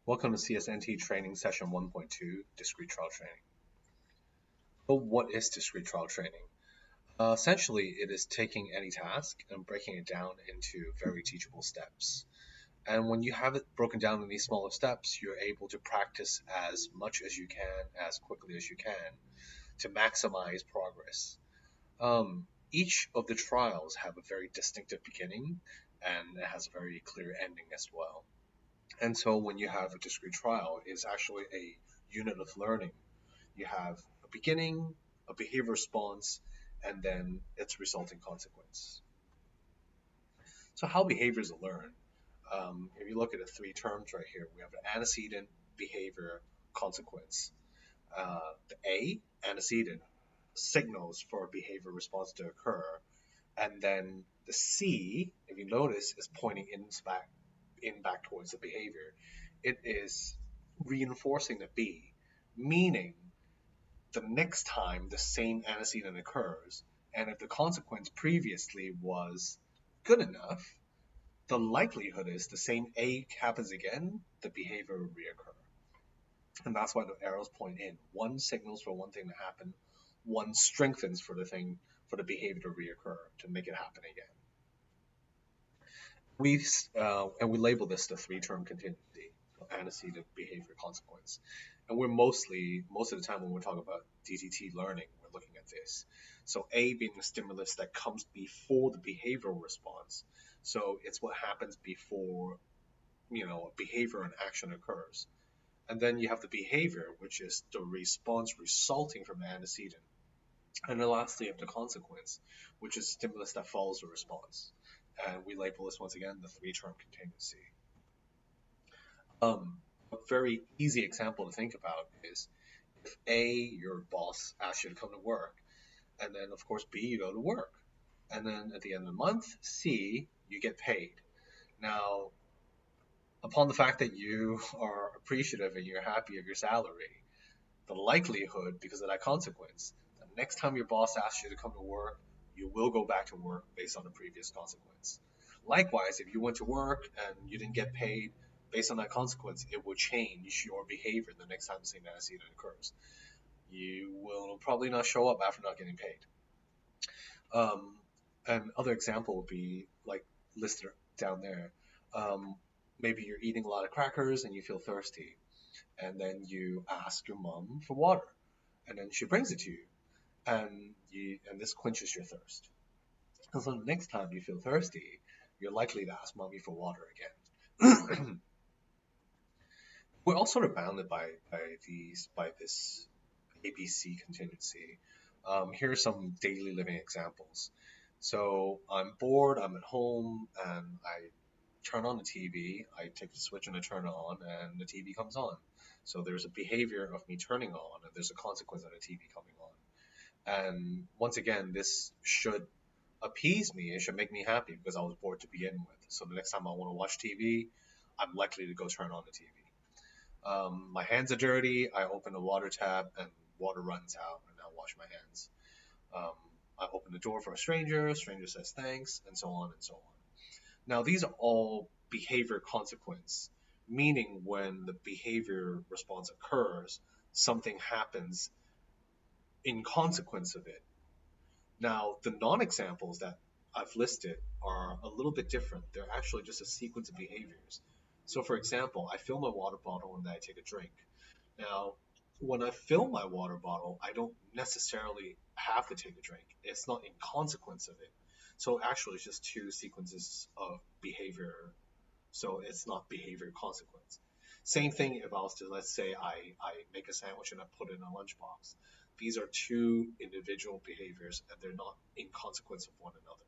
Welcome to CSNT Training Session 1.2, Discrete Trial Training. So what is Discrete Trial Training? Essentially, it is taking any task and breaking it down into very teachable steps. And when you have it broken down in these smaller steps, you're able to practice as much as you can, as quickly as you can, to maximize progress. Each of the trials have a very distinctive beginning, and it has a very clear ending as well. And so when you have a discrete trial, it's actually a unit of learning. You have a beginning, a behavior response, and then its resulting consequence. So how behaviors are learned? If you look at the three terms right here, we have an antecedent, behavior, consequence. The A, antecedent, signals for a behavior response to occur, and then the C, if you notice, is pointing back towards the behavior. It is reinforcing the B, meaning the next time the same antecedent occurs, and if the consequence previously was good enough, the likelihood is the same A happens again, the behavior will reoccur. And that's why the arrows point in. One signals for one thing to happen, one strengthens for the behavior to reoccur, to make it happen again. We label this the three-term contingency, antecedent, behavior, consequence. And most of the time when we're talking about DTT learning, we're looking at this. So A being the stimulus that comes before the behavioral response. So it's what happens before, a behavior and action occurs. And then you have the behavior, which is the response resulting from the antecedent. And then lastly, you have the consequence, which is stimulus that follows the response. And we label this once again the three-term contingency. A very easy example to think about is if A, your boss asks you to come to work, and then of course B, you go to work. And then at the end of the month, C, you get paid. Now, upon the fact that you are appreciative and you're happy of your salary, the likelihood, because of that consequence, the next time your boss asks you to come to work, you will go back to work based on the previous consequence. Likewise, if you went to work and you didn't get paid based on that consequence, it will change your behavior the next time the same antecedent occurs. You will probably not show up after not getting paid. Another example would be like listed down there. Maybe you're eating a lot of crackers and you feel thirsty, and then you ask your mom for water, and then she brings it to you, and this quenches your thirst. And so the next time you feel thirsty, you're likely to ask mommy for water again. We're all sort of bounded by this ABC contingency. Here are some daily living examples. So I'm bored, I'm at home, and I turn on the TV. I take the switch and I turn it on, and the TV comes on. So there's a behavior of me turning on, and there's a consequence of the TV coming on. And once again, this should appease me. It should make me happy because I was bored to begin with. So the next time I want to watch TV, I'm likely to go turn on the TV. My hands are dirty. I open the water tap and water runs out, and I wash my hands. Um, I open the door for a stranger. Stranger says thanks, and so on and so on. Now, these are all behavior consequence, meaning when the behavior response occurs, something happens in consequence of it. Now, the non-examples that I've listed are a little bit different. They're actually just a sequence of behaviors. So, for example, I fill my water bottle and then I take a drink. Now, when I fill my water bottle, I don't necessarily have to take a drink. It's not in consequence of it. So actually, it's just two sequences of behavior. So it's not behavior consequence. Same thing if I was to, let's say, I make a sandwich and I put it in a lunchbox. These are two individual behaviors and they're not in consequence of one another.